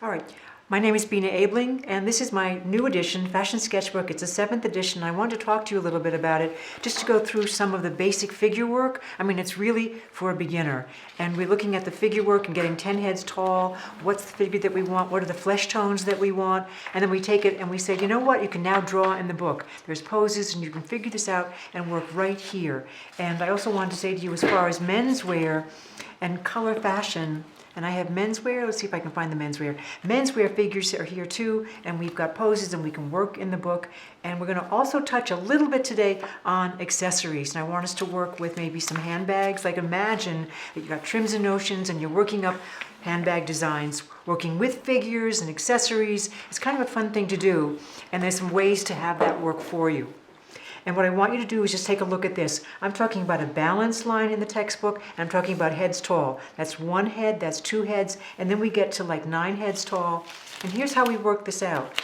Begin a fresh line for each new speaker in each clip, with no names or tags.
All right, my name is BIna Abling, and this is my new edition, Fashion Sketchbook. It's a 7th edition. I wanted to talk to you a little bit about it, just to go through some of the basic figure work. I mean, it's really for a beginner. And we're looking at the figure work and getting 10 heads tall. What's the figure that we want? What are the flesh tones that we want? And then we take it and we say, you know what? You can now draw in the book. There's poses, and you can figure this out and work right here. And I also wanted to say to you, as far as menswear and color fashion, and I have menswear. Let's see if I can find the menswear. Menswear figures are here too, and we've got poses and we can work in the book. And we're going to also touch a little bit today on accessories. And I want us to work with maybe some handbags. Like imagine that you've got trims and notions and you're working up handbag designs, working with figures and accessories. It's kind of a fun thing to do. And there's some ways to have that work for you. And what I want you to do is just take a look at this. I'm talking about a balance line in the textbook, and I'm talking about heads tall. That's 1 head, that's 2 heads, and then we get to like 9 heads tall. And here's how we work this out.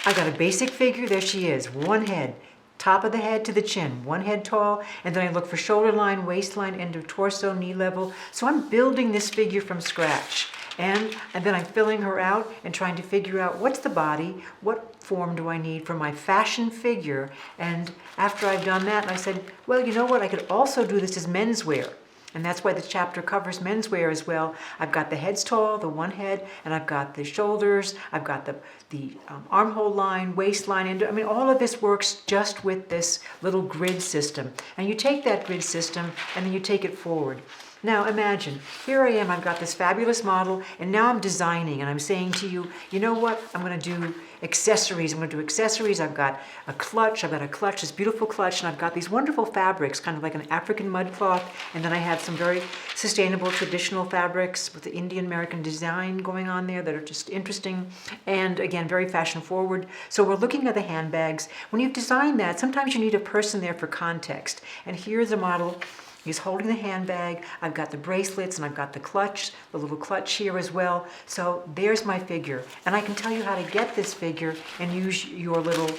I got a basic figure, there she is, 1 head. Top of the head to the chin, 1 head tall, and then I look for shoulder line, waistline, end of torso, knee level. So I'm building this figure from scratch. And then I'm filling her out and trying to figure out what's the body, what form do I need for my fashion figure. And after I've done that, I said, well, you know what, I could also do this as menswear. And that's why the chapter covers menswear as well. I've got the heads tall, the 1 head, and I've got the shoulders, I've got the armhole line, waistline, and I mean, all of this works just with this little grid system. And you take that grid system and then you take it forward. Now imagine, here I am, I've got this fabulous model, and now I'm designing, and I'm saying to you, you know what, I'm going to do accessories. I'm going to do accessories. I've got a clutch, this beautiful clutch, and I've got these wonderful fabrics, kind of like an African mud cloth, and then I have some very sustainable traditional fabrics with the Indian American design going on there that are just interesting, and again, very fashion forward. So we're looking at the handbags. When you've designed that, sometimes you need a person there for context, and here's a model. He's holding the handbag, I've got the bracelets, and I've got the clutch, the little clutch here as well. So there's my figure. And I can tell you how to get this figure and use your little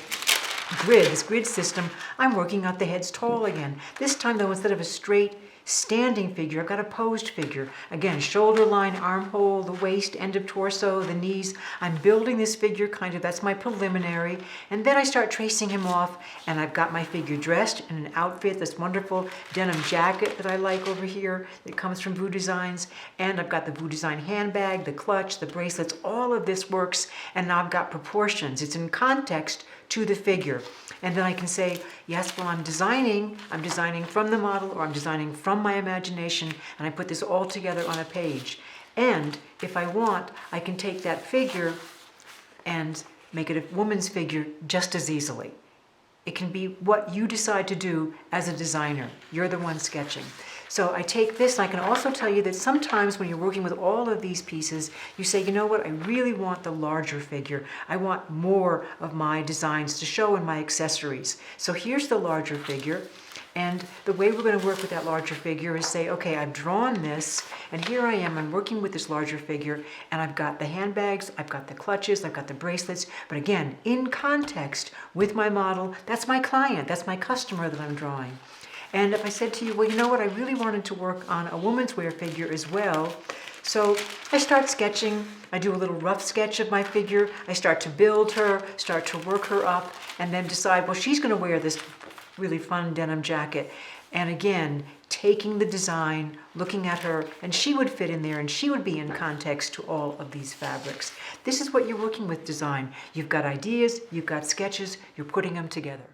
grid, this grid system. I'm working out the heads tall again. This time though, instead of a straight standing figure, I've got a posed figure. Again, shoulder line, armhole, the waist, end of torso, the knees. I'm building this figure kind of, that's my preliminary. And then I start tracing him off, and I've got my figure dressed in an outfit, this wonderful denim jacket that I like over here that comes from VooVoo Designs. And I've got the VooVoo Design handbag, the clutch, the bracelets, all of this works. And now I've got proportions. It's in context to the figure. And then I can say, yes, well, I'm designing from the model, or I'm designing from my imagination, and I put this all together on a page. And if I want, I can take that figure and make it a woman's figure just as easily. It can be what you decide to do as a designer. You're the one sketching. So I take this, and I can also tell you that sometimes when you're working with all of these pieces, you say, you know what, I really want the larger figure. I want more of my designs to show in my accessories. So here's the larger figure. And the way we're going to work with that larger figure is say, okay, I've drawn this, and here I am, I'm working with this larger figure, and I've got the handbags, I've got the clutches, I've got the bracelets, but again, in context with my model, that's my client, that's my customer that I'm drawing. And if I said to you, well, you know what, I really wanted to work on a woman's wear figure as well, so I start sketching, I do a little rough sketch of my figure, I start to build her, start to work her up, and then decide, well, she's going to wear this really fun denim jacket. And again, taking the design, looking at her, and she would fit in there, and she would be in context to all of these fabrics. This is what you're working with design. You've got ideas, you've got sketches, you're putting them together.